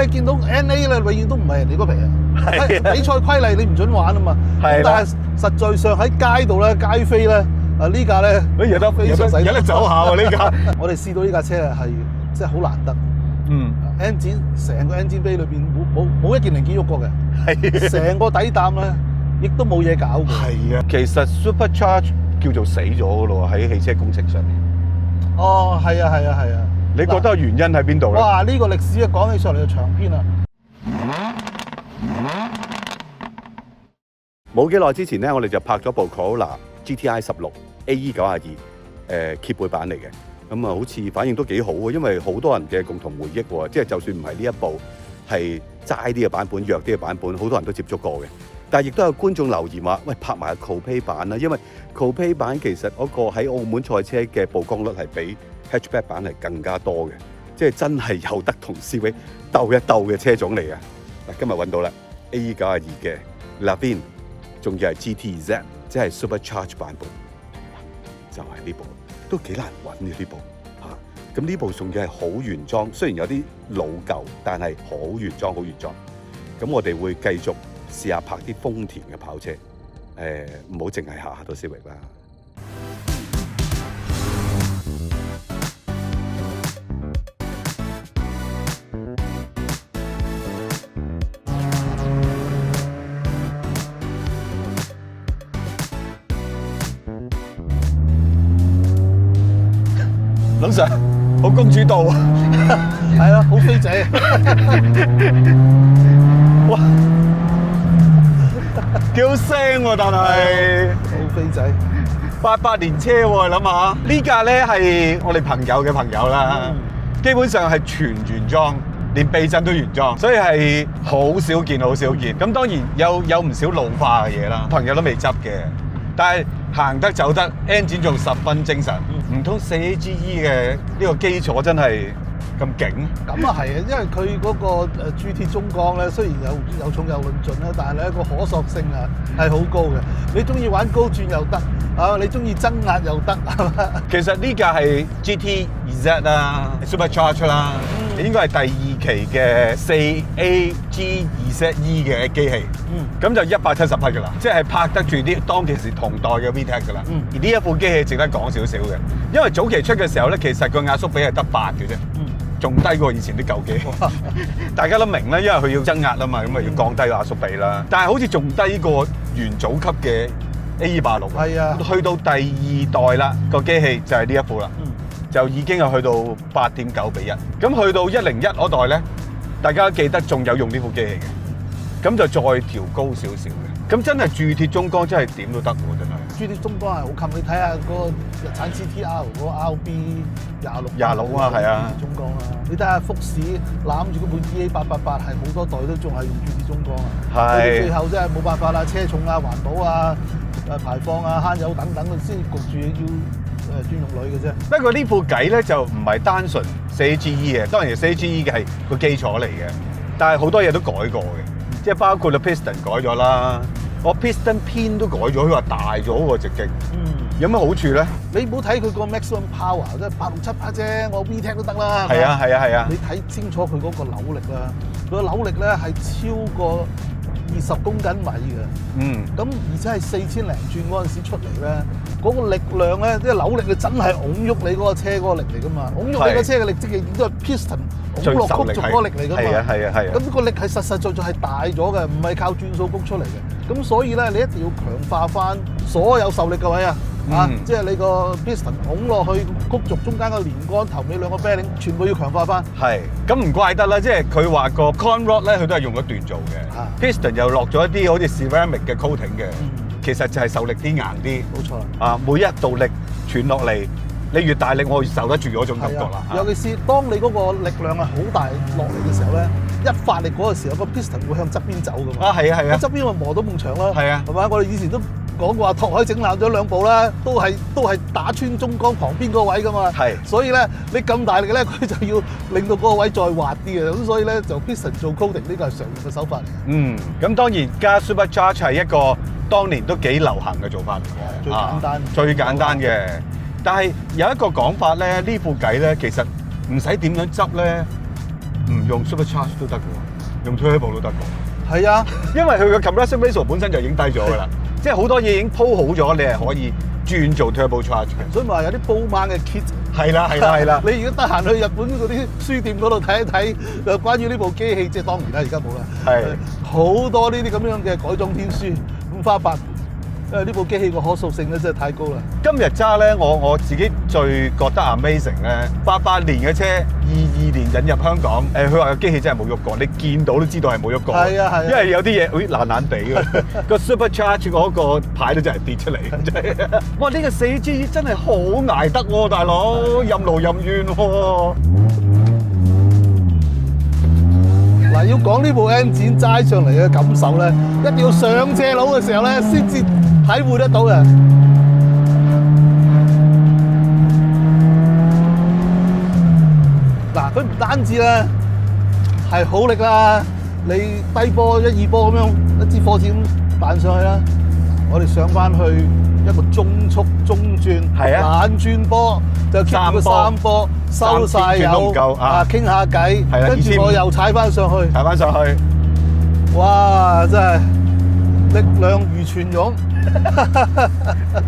你見到 NA 咧，永遠都唔係人哋嗰皮啊。比賽規例你唔準玩啊嘛。咁但係實在上喺街度咧，街飛咧，呢架咧，有得走下喎呢架。我哋試到呢架車係真係好難得。engine 成個 engine bay 裏邊冇一件零件喐過嘅。係。成個底膽咧，亦都冇嘢搞過。係啊。其實 Supercharge 叫做死咗㗎咯喎，喺汽車工程上面。哦，係啊，係啊，係啊。你覺得原因喺邊度咧？哇！呢個歷史一講起上嚟就長篇啦。冇幾耐之前咧，我哋就拍咗部 Corolla GTI 16 AE92 揭背版嚟嘅。咁啊，好似反應都幾好喎，因為好多人嘅共同回憶喎。即係就算唔係呢一部係齋啲嘅版本、弱啲嘅版本，好多人都接觸過嘅。但係亦都有觀眾留言話：喂，拍埋 Coupe 版啦，因為 Coupe 版其實嗰個喺澳門賽車嘅曝光率係比 Hatchback 版係更加多嘅，即係真係有得同 CV 鬥一鬥嘅車種嚟嘅。嗱，今日揾到啦 AE92 嘅 Lavin， 仲要係 GTZ， 即係 Supercharge 版本，就係呢部，都幾難揾嘅呢部嚇。咁呢部仲要係好原裝，雖然有啲老舊，但係好原裝，好原裝。咁我哋會繼續試下拍啲豐田嘅跑車，唔好淨係下下都 Civic 啦。林 Sir， 好公主道啊！係啊，好飛仔啊！哇，幾好聲喎，但係好飛仔，88年車喎，諗下呢架咧係我哋朋友嘅朋友啦，基本上係全原裝，連避震都原裝，所以係好少見，好少見。咁當然有唔少老化嘅嘢啦，朋友都未執嘅，但係行得走得 ，engine 仲十分精神。唔通4AGE 嘅呢個基礎真係咁勁？咁啊係啊，因為佢嗰個GT 中缸咧，雖然有重有論盡啦，但係咧個可塑性啊係好高嘅。你中意玩高轉又得啊，你中意增壓又得，係嘛？其實呢架係 GTZ 啦 ，Supercharge 啦，應該係第2期嘅4AGZE 嘅機器。咁就170匹㗎啦，即係拍得住啲當其時同代嘅 VTEC 㗎啦。而呢一部機器值得講少少嘅，因為早期出嘅時候咧，其實個壓縮比係得8嘅啫，仲低過以前啲舊機。大家都明啦，因為佢要增壓啊嘛，咁啊要降低個壓縮比啦。但係好似仲低過元祖級嘅 AE86。係啊，去到第2代啦，個機器就係呢一副啦，就已經係去到8.9:1。咁去到101嗰代咧，大家記得仲有用呢副機器嘅。咁就再調高少少嘅，咁真係鑄鐵中缸真係點都得喎，真係。鑄鐵中缸係好襟，你睇下嗰個日產 GTR 嗰個 RB26啊，係啊，中缸啊，你睇下福士攬住嗰本 EA888係好多代都仲係用鑄鐵中缸啊。係。最後真係冇辦法啦，車重啊、環保啊、排放啊、慳油等等，先焗住要專用鋁嘅啫。不過呢副計咧就唔係單純 4AGE 嘅，當然 4AGE 嘅係個基礎嚟嘅，但係好多嘢都改過嘅。即係包括個 piston 改咗啦，我 piston 偏都改咗，佢話大咗喎直徑。有咩好處咧？你唔好睇佢個 maximum power，即係867匹啫，我 VTEC 都得啦。係啊係啊係啊！你睇清楚佢嗰個扭力啦，佢個扭力咧係超過20公斤米嘅。咁而且係4000零轉嗰陣時出嚟咧，嗰個力量咧，即係扭力你真係擁喐你嗰個車嗰個力嚟噶嘛，擁喐你個車嘅力即係都係 piston。拱落曲軸嗰個力嚟㗎嘛，係啊係啊係啊！咁個力係實實在在係大咗嘅，唔係靠轉數谷出嚟嘅。咁所以咧，你一定要強化翻所有受力嘅位啊！即係你個 piston 拱落去曲軸中間個連桿頭尾兩個 bearing 全部要強化翻。係，咁唔怪得啦，即係佢話個 con rod 咧，佢都係用咗鍛造嘅。piston 又落咗一啲好似 ceramic 嘅 coating 嘅，其實就係受力啲硬啲。冇錯啦。每一道力傳落嚟。你越大力，我越受得住嗰種感覺啦。尤其是當你嗰個力量係好大落嚟嘅時候咧，一發力嗰個時候，個 piston 會向側邊走㗎嘛。係啊係啊，側邊咪磨到埲牆咯。係啊，係咪？我哋以前都講過話，拓海整爛咗2部啦，都係打穿中缸旁邊嗰個位㗎嘛。係，所以咧你咁大力咧，佢就要令到嗰個位再滑啲嘅。咁所以咧就 piston 做 coating 呢個係常用嘅手法嚟嘅。咁當然加 Supercharge 係一個當年都幾流行嘅做法嚟嘅。最簡單，最簡單嘅。但係有一個講法咧，呢副計咧其實唔使點樣執咧，唔用 Supercharge 都得嘅喎，用 Turbo 都得嘅喎。係啊，因為佢個 compression ratio 本身就已經低咗㗎啦，即係好多嘢已經鋪好咗，你係可以轉做 turbocharge 嘅。所以咪話有啲煲馬嘅 kit。係啦，係啦，係啦。你如果得閒去日本嗰啲書店嗰度睇一睇，關於呢部機器，即係當然啦，而家冇啦。係好多呢啲咁樣嘅改裝天書，五花八門。因為呢部機器個可塑性咧真係太高啦。今日揸咧，我自己最覺得 amazing 咧，88年嘅車，22年引入香港，佢話個機器真係冇喐過，你見到都知道係冇喐過。係啊係啊，因為有啲嘢，咦爛爛地嘅，個 Supercharge 嗰個牌都真係跌出嚟，真係。哇！呢個4G 真係好捱得喎，大佬，任勞任怨喎。嗱，要講呢部 N 展齋上嚟嘅感受咧，一定要上斜路嘅時候咧，先至體會得到嘅。嗱，佢唔單止咧係好力啦，你低波1、2波咁樣一支火箭咁彈上去啦，我哋上翻去一個中速中轉，係啊，懶轉波就 keep 住個3波收晒油，傾下偈，跟住我又踩翻上去，哇！真係力量如泉湧，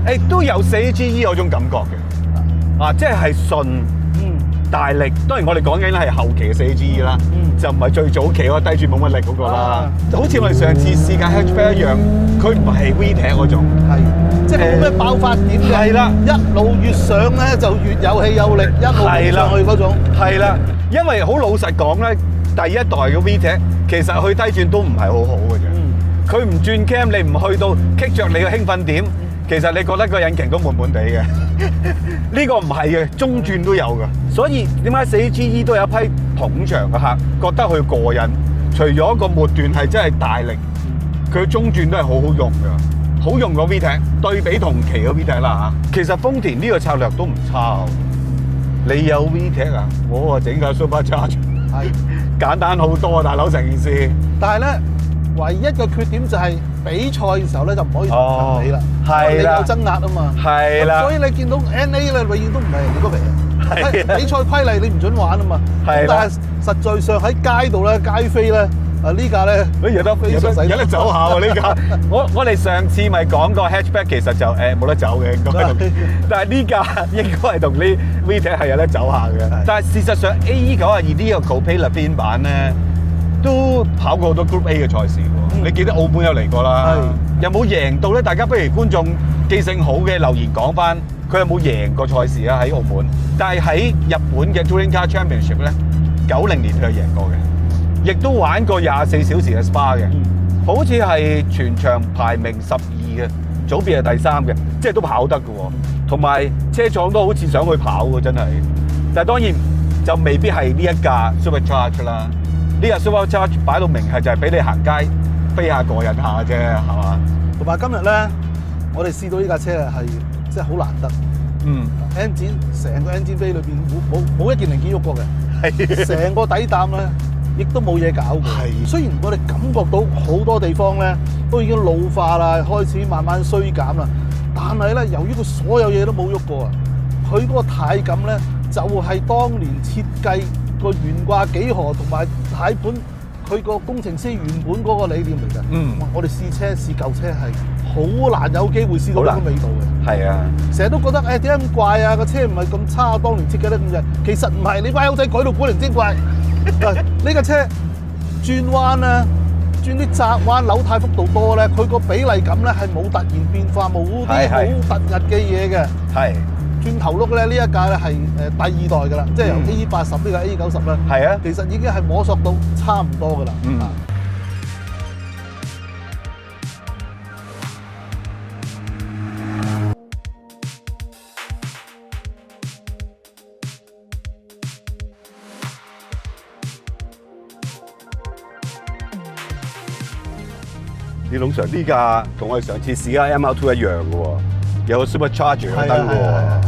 誒都有4GE 嗰種感覺嘅，即係順大力。當然我哋講緊係後期嘅4GE啦，就唔係最早期嗰個低轉冇乜力嗰個啦。好似我哋上次試駕 hatchback 一樣，佢唔係 VTEC 嗰種，係即係冇咩爆發點嘅。係啦，一路越上咧就越有氣有力，一路上去嗰種。係啦，因為好老實講咧，第一代嘅 VTEC其實佢低轉都唔係好好嘅啫。佢唔轉 cam， 你唔去到棘着你嘅興奮點，其實你覺得個引擎都悶悶地嘅。呢個唔係嘅，中轉都有嘅。所以點解4GE都有一批捧場嘅客覺得佢過癮？除咗個末段係真係大力，佢中轉都係好好用嘅，好用過 VTEC。對比同期嘅 VTEC 啦嚇，其實豐田呢個策略都唔差。你有 VTEC 啊，我整架 Supercharge， 係簡單好多啊，大佬成件事。但係咧，唯一嘅缺點就係比賽嘅時候咧就唔可以同人比啦，係你有爭壓啊嘛，係啦，所以你見到 NA 咧永遠都唔係人哋嗰皮啊，比賽規例你唔準玩啊嘛，但係實在上喺街度咧街飛咧。呢架咧，有得走下喎呢架。我哋上次咪講過 hatchback 其實就冇得走嘅應該，但係呢架應該係同呢 VTEC 係有得走下嘅。但係事實上 AE92呢個 Coupe Lapine 版咧，都跑過好多 Group A 嘅賽事喎。你記得澳門有嚟過啦，有冇贏到咧？大家不如觀眾記性好嘅留言講翻，佢有冇贏過賽事啊？喺澳門，但係喺日本嘅 Touring Car Championship 咧，90年佢係贏過嘅。亦都玩過24小時嘅 SPA 嘅，好似係全場排名12嘅，組別係第3嘅，即係都跑得嘅喎。同埋車廠都好似想去跑喎，真係。但係當然就未必係呢一架 Supercharge 啦。呢架 Supercharge 擺到明係就係俾你行街飛下過癮下啫，係嘛？同埋今日咧，我哋試到呢架車係即係好難得。engine 成個 engine bay 裏邊冇一件零件喐過嘅，成個底膽咧。亦都冇嘢搞嘅，雖然我哋感覺到好多地方咧都已經老化啦，開始慢慢衰減啦，但係咧由於佢所有嘢都冇喐過啊，佢嗰個軚感咧就係當年設計個懸掛幾何同埋軚盤，佢個工程師原本嗰個理念嚟嘅。我哋試車試舊車係好難有機會試到呢個味道嘅。係啊，成日都覺得點解咁怪啊？個車唔係咁差，當年設計得咁嘅，其實唔係，你班友仔改到古靈精怪。呢架車轉彎啊，轉啲窄彎扭軚幅度多咧，佢個比例感咧係冇突然變化，冇啲好突兀嘅嘢嘅。係轉頭轆咧，呢一架咧係第2代噶啦，即係由 AE80呢個 AE90啦。係啊，其實已經係摸索到差唔多噶啦。李龍 Sir 呢架同我哋上次試嘅 MR2 一樣嘅喎，有個 Supercharger 嘅燈喎。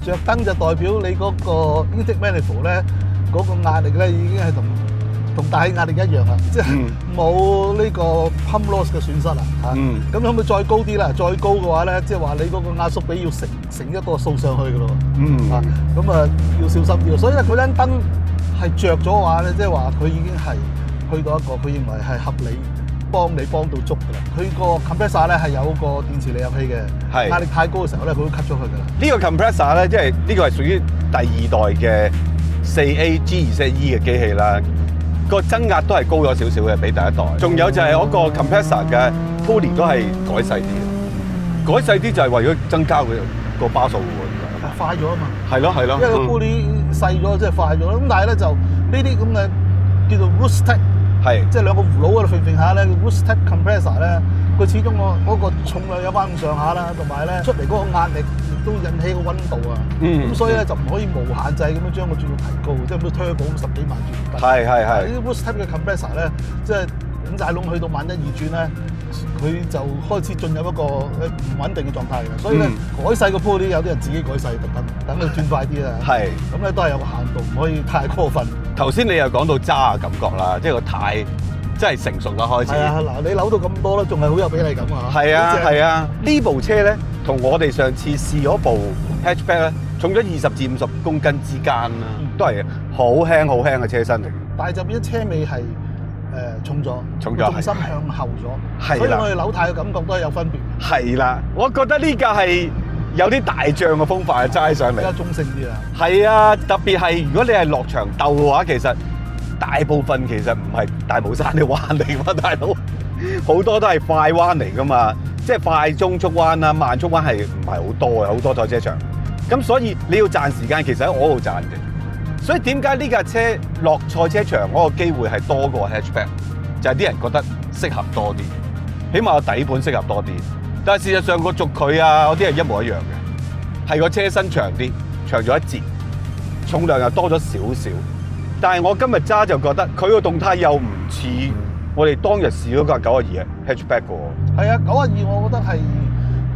着燈就代表你嗰個 intake manifold 咧，嗰個壓力咧已經係同大氣壓力一樣啦，即係冇呢個 pump loss 嘅損失啦嚇。咁可唔可以再高啲啦？再高嘅話咧，即係話你嗰個壓縮比要乘一個數上去嘅咯。咁啊要小心啲。所以咧嗰盞燈係着咗嘅話咧，即係話佢已經係去到一個佢認為係合理幫到足㗎啦。佢個 compressor 咧係有個電磁離合器嘅，係壓力太高嘅時候咧，佢都 cut 咗佢㗎啦。呢個 compressor 咧，即係呢個係屬於第2代嘅 4A G24E 嘅機器啦。個增壓都係高咗少少嘅，比第1代。仲有就係嗰個 compressor 嘅 pulley 都係改細啲，改細啲就係為咗增加佢個巴數喎。快咗啊嘛，係咯係咯，因為個 pulley細咗，即係快咗啦。咁但係咧就呢啲咁嘅叫做 Rootec，係即係兩個葫蘆喺度揈下咧 ，Rootec compressor 咧，佢始終嗰個重量有翻咁上下啦，同埋咧出嚟嗰個壓力亦都引起個溫度啊。咁所以咧就唔可以無限制咁樣將個轉速提高，即係咁 turbo 10幾萬轉。係。呢啲 Rootec 嘅 compressor 咧，即係頂晒窿去到萬1、2轉咧。佢就開始進入一個唔穩定嘅狀態嘅，所以咧改細個 pulley 有啲人自己改細特登，等佢轉快啲啦。係，咁咧都係有個限度，唔可以太過分。頭先你又講到揸嘅感覺啦，即係個軚真係成熟啦開始。係啊，嗱你扭到咁多啦，仲係好有比例感啊。係啊係啊，呢部車咧同我哋上次試嗰部 hatchback 咧，重咗20至50公斤之間啦，都係好輕嘅車身嚟。但係就變咗車尾係。重咗，重心向後咗，所以我哋扭軚嘅感覺都係有分別。係啦，我覺得呢架係有啲大將嘅風範揸上嚟，比較中性啲啊。係啊，特別係如果你係落場鬥嘅話，其實大部分其實唔係大帽山嘅彎嚟嘛，大佬好多都係快彎嚟噶嘛，即係快中速彎啦、慢速彎係唔係好多嘅，好多賽車場。咁所以你要賺時間，其實喺我度賺嘅。所以點解呢架車落賽車場嗰個機會係多過 hatchback？ 就係啲人覺得適合多啲，起碼個底盤適合多啲。但係事實上個軸距啊，嗰啲係一模一樣嘅，係個車身長啲，長咗1截，重量又多咗少少。但係我今日揸就覺得佢個動態又唔似我哋當日試嗰架92嘅 hatchback 喎。係啊，92我覺得係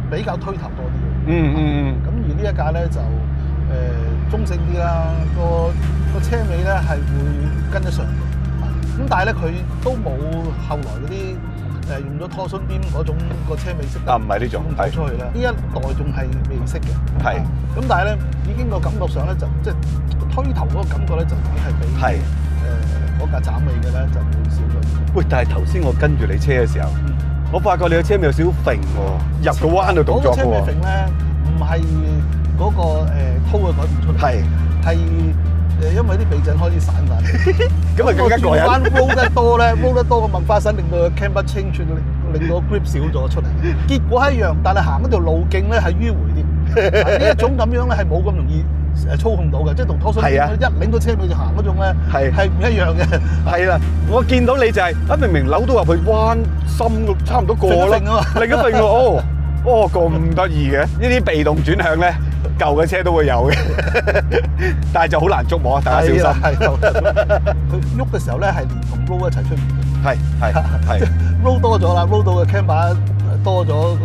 比較推頭多啲嘅。咁而呢一架咧就中性啲啦，個車尾咧係會跟得上嘅，咁但係咧佢都冇後來嗰啲用咗拖손邊嗰種個車尾識得唔係呢種走出去啦。呢一代仲係未識嘅，係咁但係咧已經個感覺上咧就即係推頭嗰個感覺咧就已經係比嗰架斬尾嘅咧就會少咗。喂，但係頭先我跟住你車嘅時候，我發覺你個車尾有少少揈喎，入個彎度動作喎。嗰個車尾揈咧唔係嗰個拖嘅改變出嚟，係因為啲避震開始散曬，咁啊更加過癮。彎 roll 得多咧，roll 得多個麥花臣令到個 camber change 令到個 grip 少咗出嚟。結果係一樣，但係行嗰條路徑咧係迂迴啲。呢一種咁樣咧係冇咁容易操控到嘅，即係同拖손一擰到車尾就行嗰種咧係唔一樣嘅。係啦，我見到你就係明明扭到入去彎深差唔多過啦，另一揈哦咁得意嘅，呢啲被動轉向咧。舊嘅車都會有嘅，但係就好難捉摸，大家小心。佢喐嘅時候咧，係連同 roll 一齊出現嘅。係 roll 多咗啦 ，roll 到嘅 camber 多咗，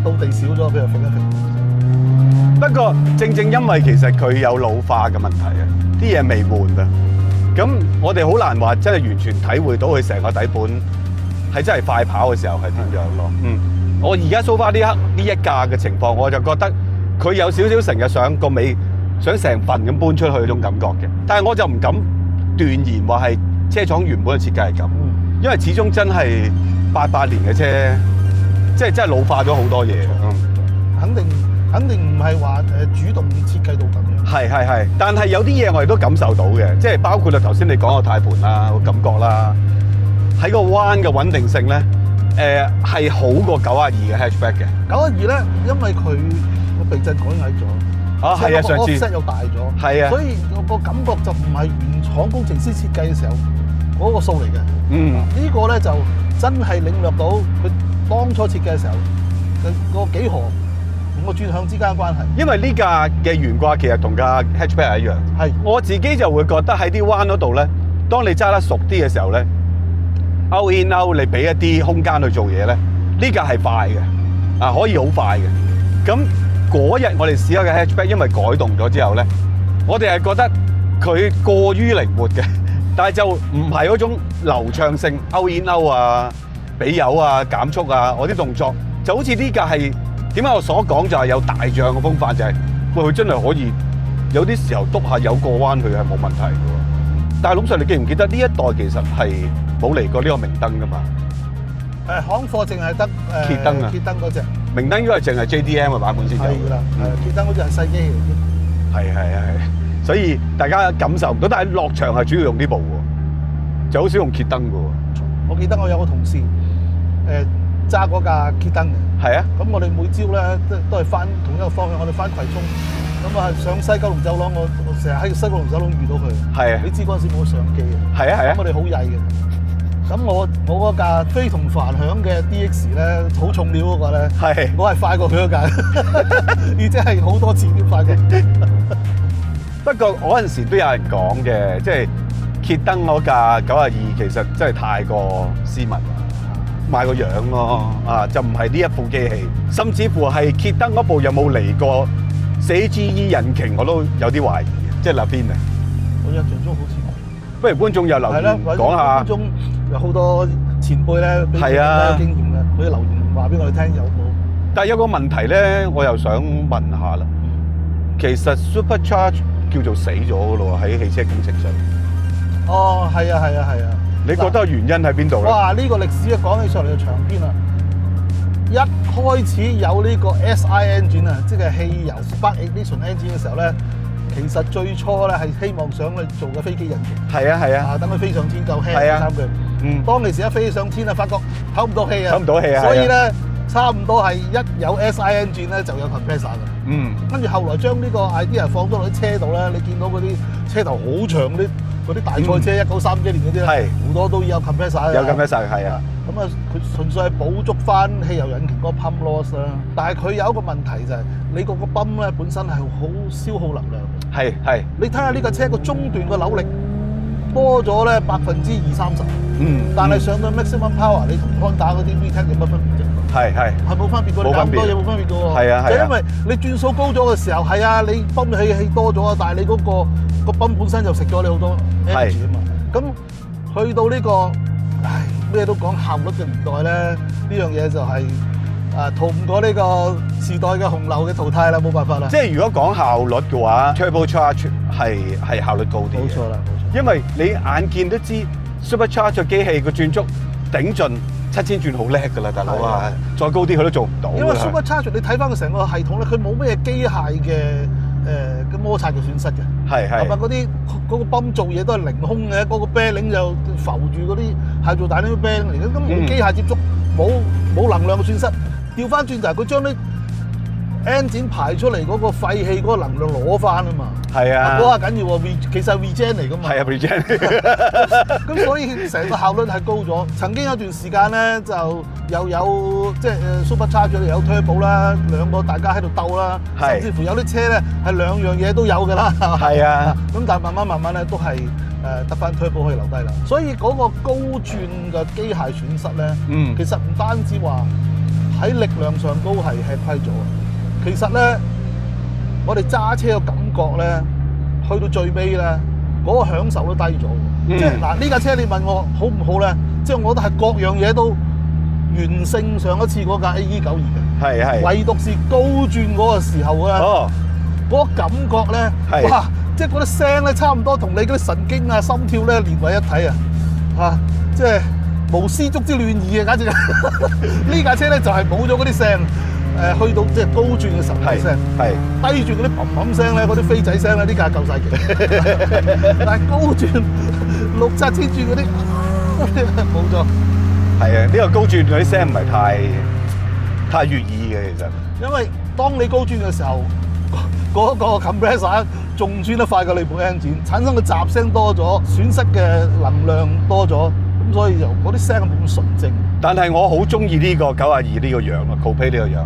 到地少咗，佢就揈一揈。不過正因為其實佢有老化嘅問題啊，啲嘢未換啊，咁我哋好難話真係完全體會到佢成個底盤係真係快跑嘅時候係點樣咯。我而家 so far呢一架嘅情況，我就覺得。佢有少少成日想個尾想成份咁搬出去嗰種感覺嘅，但係我就唔敢斷言話係車廠原本嘅設計係咁，因為始終真係88年嘅車，即係真係老化咗好多嘢。肯定唔係話主動設計到咁樣。係，但係有啲嘢我哋都感受到嘅，即係包括頭先你講個軚盤啦、個感覺啦，喺個彎嘅穩定性咧，係好過92嘅 hatchback 嘅。92咧，因為佢避震改矮咗，係啊，上次 offset 又大咗，係啊，所以個感覺就唔係原廠工程師設計嘅時候嗰個數嚟嘅。呢個咧就真係領略到佢當初設計嘅時候個幾何同個轉向之間嘅關係。因為呢架嘅懸掛其實同架 hatchback 係一樣。係，我自己就會覺得喺啲彎嗰度咧，當你揸得熟啲嘅時候咧 ，out in out 你俾一啲空間去做嘢咧，呢架係快嘅，可以好快嘅。咁嗰日我哋試下嘅 hatchback， 因為改動咗之後咧，我哋係覺得佢過於靈活嘅，但係就唔係嗰種流暢性 out in out 啊、俾油啊、減速啊，我啲動作就好似呢架係點解我所講就係有大將嘅風範，就係喂佢真係可以有啲時候篤下油過彎佢係冇問題嘅喎。但係龍 Sir，你記唔記得呢一代其實係冇嚟過呢個明燈噶嘛？行貨淨係得揭燈啊揭燈嗰隻明燈應該係淨係 JDM 嘅版本先有。係啦，揭燈嗰隻係細機器嚟嘅。係，所以大家感受唔到，但係落場係主要用呢部喎，就好少用揭燈嘅喎。我記得我有個同事揸嗰架揭燈嘅。係啊，咁我哋每朝咧都係翻同一個方向，我哋翻葵涌，咁啊上西九龍走廊，我成日喺西九龍走廊遇到佢。係啊你知嗰陣時冇相機嘅。係啊，咁我哋好曳嘅。咁我嗰架非同凡響嘅 DX 咧，好重料嗰個咧，係我係快過佢嗰架，而且係好多次都快過。不過嗰陣時都有人講嘅，即係揭燈嗰架92其實真係太過斯文啦，賣個樣咯，就唔係呢一副機器，甚至乎係揭燈嗰部有冇嚟過4GE引擎我都有啲懷疑嘅，即係Lavin啊。我印象中好似不如觀眾有留言講下。觀眾有好多前輩咧，比較有經驗嘅，可以留言話俾我哋聽有冇。但係有個問題咧，我又想問下啦。其實 Supercharge 叫做死咗嘅咯喎，喺汽車工程上。哦，係啊。你覺得原因喺邊度咧？哇！呢個歷史講起上嚟就長篇啦。一開始有呢個 SI engine 啊，即係汽油 Spark Ignition engine 嘅時候咧，其實最初咧係希望想去做個飛機引擎。係啊。等佢飛上天夠輕三句。當其時一飛上天啊，發覺唞唔到氣啊。唞唔到氣啊！所以咧，差唔多係一有 SI engine 咧就有 compressor 㗎。跟住後來將呢個 idea 放咗落啲車度咧，你見到嗰啲車頭好長嗰啲大賽車1930幾年嗰啲咧，好多都有 compressor。有 compressor 係啊。咁啊，佢純粹係補足翻汽油引擎嗰個 pump loss 啦。但係佢有一個問題就係，你嗰個泵咧本身係好消耗能量。係。你睇下呢架車個中段個扭力多咗咧20-30%。但係上到 maximum power，你同 Honda 嗰啲 V10有乜分別啫？係冇分別㗎，你咁多嘢冇分別㗎喎。係啊。就因為你轉數高咗嘅時候，係啊，你泵氣多咗啊，但係你嗰個泵本身就食咗你好多 energy 啊嘛。咁去到呢個咩都講效率嘅年代咧，呢樣嘢就係逃唔過呢個時代嘅洪流嘅淘汰啦，冇辦法啦。即係如果講效率嘅話 ，Turbocharge 係效率高啲嘅。冇錯啦，冇錯。因為你眼見都知 Supercharge 機器個轉速頂盡7000轉好叻㗎啦，大佬啊！再高啲佢都做唔到。因為 Supercharge 你睇翻佢成個系統咧，佢冇咩機械嘅摩擦嘅損失嘅。係。同埋嗰個泵做嘢都係凌空嘅，嗰個 bearing 就浮住嗰啲係做大呢啲 bearing 嚟嘅，咁冇機械接觸，冇能量嘅損失。調翻轉就係佢將啲 engine 排出嚟嗰個廢氣嗰個能量攞翻啊嘛。係啊，嗰下緊要喎，其實係 regen 嚟㗎嘛。係啊 ，regen。咁所以成個效率係高咗。曾經有段時間咧，就又有即係Supercharge有 turbo 啦，兩個大家喺度鬥啦，甚至乎有啲車咧係兩樣嘢都有㗎啦。係啊。咁但係慢慢咧都係得翻 turbo 可以留低啦。所以嗰個高轉嘅機械損失咧，其實唔單止話喺力量上高係吃虧咗，其實咧我哋揸車嘅感覺咧，去到最尾咧，嗰個享受都低咗。即係嗱，呢架車你問我好唔好咧？即係我覺得係各樣嘢都完勝上一次嗰架 AE92嘅。係。唯獨是高轉嗰個時候咧，嗰個感覺咧，哇！即係嗰啲聲咧，差唔多同你嗰啲神經啊、心跳咧連為一體啊！即係無絲竹之亂耳啊！簡直呢架車咧就係冇咗嗰啲聲。去到即係高轉嘅時候啲聲，低轉嗰啲砰砰聲咧，嗰啲飛仔聲咧，呢架夠晒勁。但係高轉6-7千轉嗰啲冇咗。係啊，呢個高轉嗰啲聲唔係太悅耳嘅其實。因為當你高轉嘅時候，嗰個 compressor 仲轉得快過你部 engine，產生嘅雜聲多咗，損失嘅能量多咗，咁所以就嗰啲聲冇咁純正。但係我好中意呢個92呢個樣啊 ，Coupe 呢個樣。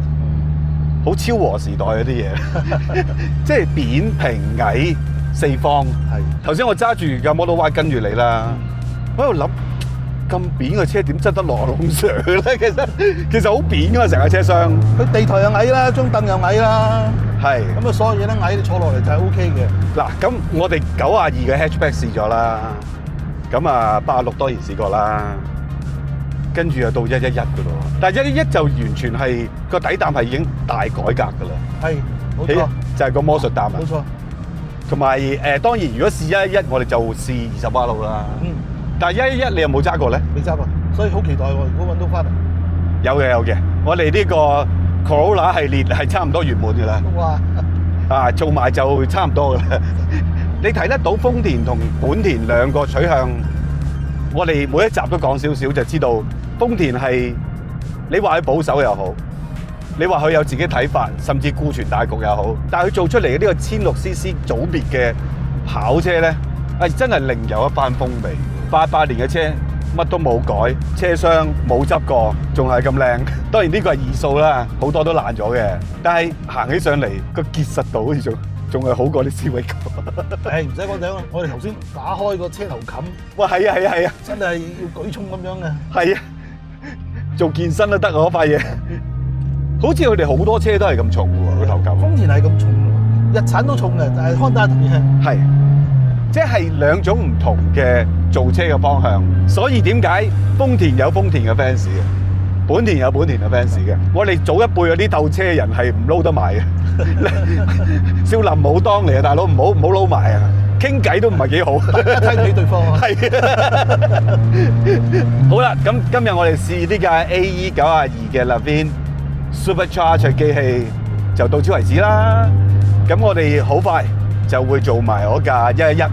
好超和時代嗰啲嘢，即係扁平矮四方。係頭先我揸住架 Model Y 跟住你啦，我喺度諗咁扁嘅車點執得落龍 Sir 咧？其實好扁㗎嘛，成個車廂。佢地台又矮啦，張凳又矮啦。係咁啊，所有嘢都矮，你坐落嚟就係 OK 嘅。嗱，咁我哋92嘅 hatchback 試咗啦，咁啊86當然試過啦。跟住又到111噶咯，但係111就完全係個底膽係已經大改革噶啦。係，冇錯，就係個魔術膽啊。冇錯，同埋當然如果試111，我哋就試20瓦路啦。但係111你有冇揸過咧？未揸過，所以好期待喎！如果揾到翻嚟，有嘅，我哋呢個 Corolla 系列係差唔多圓滿㗎啦。哇！做埋就差唔多㗎啦。你睇得到豐田同本田兩個取向，我哋每一集都講少少，就知道豐田係你話佢保守又好，你話佢有自己睇法，甚至顧全大局又好，但係佢做出嚟嘅呢個1600cc 組別嘅跑車咧，真係另有一番風味。88年嘅車，乜都冇改，車廂冇執過，仲係咁靚。當然呢個係二數啦，好多都爛咗嘅。但係行起上嚟個結實度好似仲係好過啲 Civic。唔使講頂啦，我哋頭先打開個車頭冚，哇，係啊，真係要舉重咁樣嘅。係啊，做健身都得嗰塊嘢。好似佢哋好多車都係咁重喎，個頭冚。豐田係咁重，日產都重嘅，但係Honda特別輕。係。即係兩種唔同嘅造車嘅方向，所以點解豐田有豐田嘅 fans 嘅，本田有本田嘅 fans 嘅。我哋早一輩嗰啲鬥車人係唔撈得埋嘅，少林武當嚟啊，大佬唔好撈埋啊，傾偈都唔係幾好，睇唔起對方啊。係。好啦，咁今日我哋試呢架 AE92嘅 Levin Supercharged 機器就到此為止啦。咁我哋好快就會做埋嗰架111。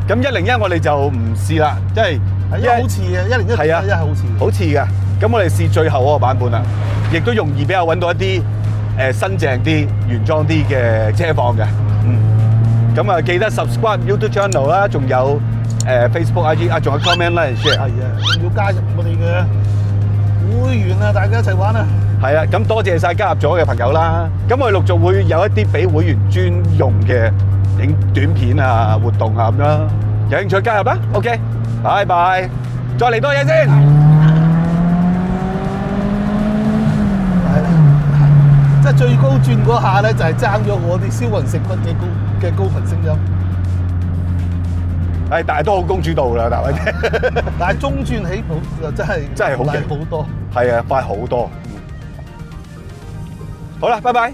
咁101我哋就唔試啦，即係好似嘅101係啊，好似嘅。咁我哋試最後嗰個版本啦，亦都容易比較揾到一啲新淨啲、原裝啲嘅車況嘅。咁啊，記得 subscribe YouTube channel 啦，仲有Facebook IG 啊，仲有 comment like share。係啊，仲要加入我哋嘅會員啊，大家一齊玩啊！係啊，咁多謝曬加入咗嘅朋友啦。咁我哋陸續會有一啲俾會員專用嘅影短片啊、活動啊咁樣，有興趣加入啦。OK，拜拜，再嚟多嘢先。係啦，即係最高轉嗰下咧，就係爭咗我啲燒雲食骨嘅高頻聲音。係，但係都好公主道啦，大偉姐。但係中轉起步就真係好勁好多。係啊，快好多。好啦，拜拜。